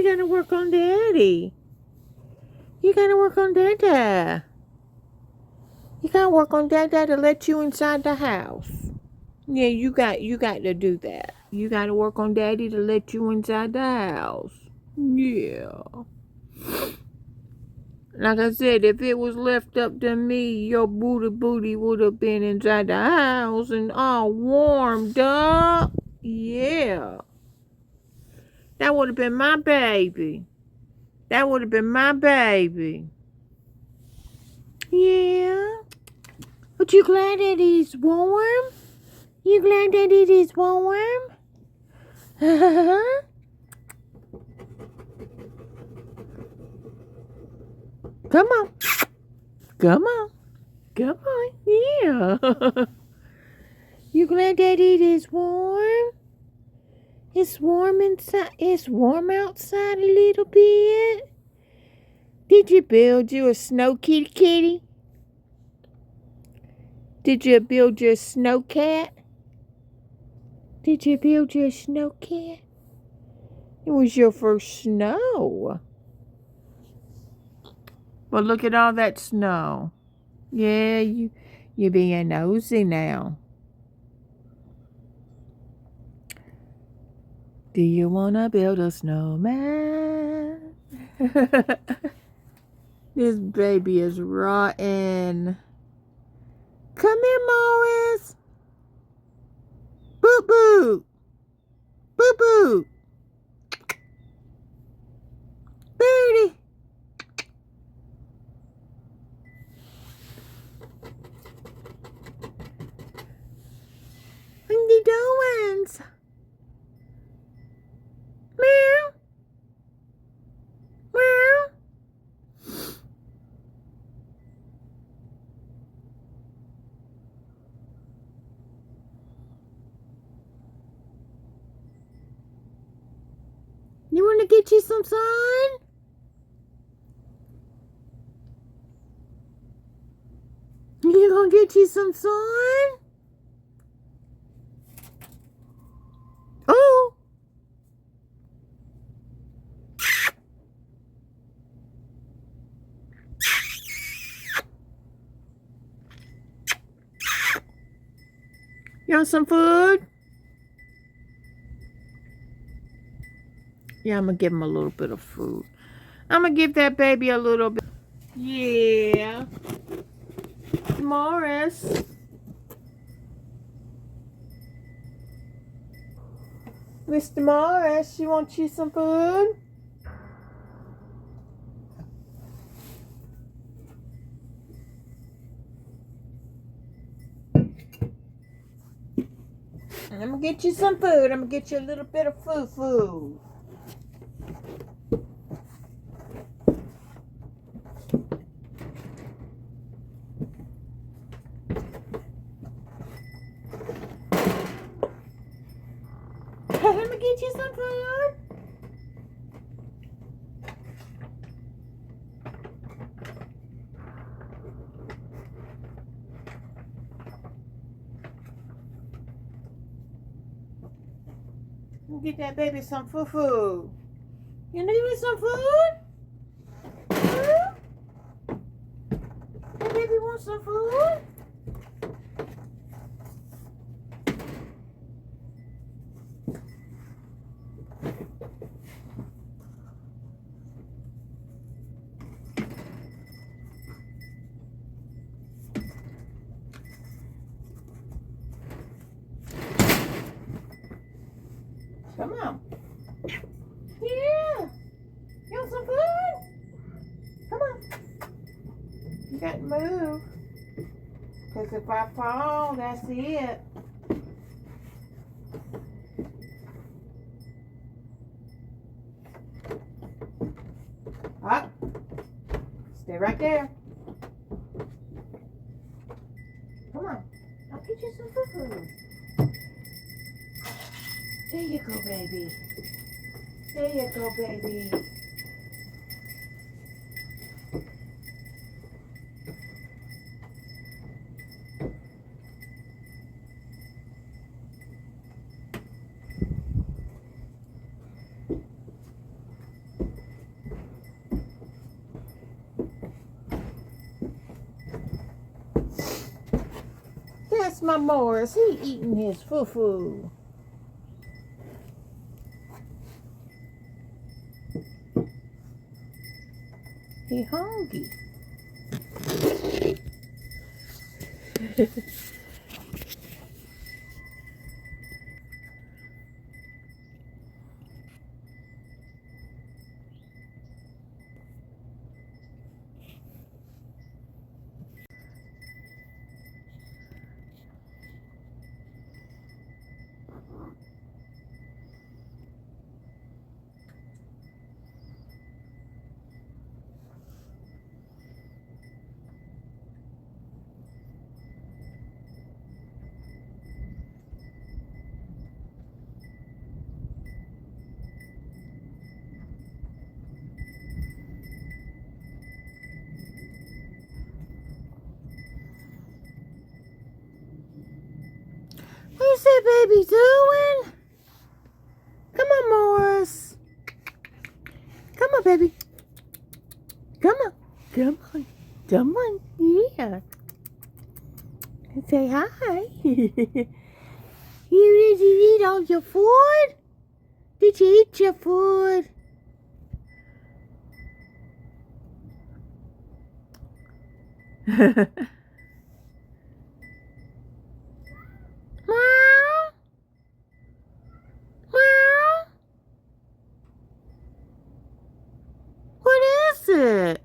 gotta work on Daddy. You gotta work on Dada. You gotta work on Dada to let you inside the house. Yeah, you got to do that. You gotta work on Daddy to let you inside the house. Yeah. Like I said, if it was left up to me, your booty would have been inside the house and all warmed up. Yeah. That would have been my baby. That would have been my baby. Yeah. But you glad that it's warm? You glad that it is warm? Come on. Come on. Come on. Yeah. You glad that it is warm? It's warm inside. It's warm outside a little bit. Did you build you a snow kitty? Did you build your snow cat? Did you build your snow cat? It was your first snow. But look at all that snow. Yeah, you being nosy now. Do you wanna build a snowman? This baby is rotten. Come here, Morris. Boo boo. Boo boo. Booty. What are you doing? Meow. Meow. You want to get you some sun? You gonna get you some sun? Oh. You want some food? Yeah, I'm gonna give him a little bit of food. I'm gonna give that baby a little bit. Yeah. Morris. Mr. Morris, you want you some food? I'm gonna get you some food. I'm gonna get you a little bit of food. I'm gonna get you some food. Get that baby some food. You gonna give me some food? Huh? That baby wants some food? Come on. Yeah. You want some food? Come on. You got to move. Because if I fall, that's it. Up. Stay right there. Come on. I'll get you some food. There you go, baby. There you go, baby. That's my Morris. He eating his foo-foo. He hungry. What's that baby doing? Come on, Morris. Come on, baby. Come on. Come on. Come on. Yeah. Say hi. Did you eat all your food? Did you eat your food? Meow. Meow. What is it?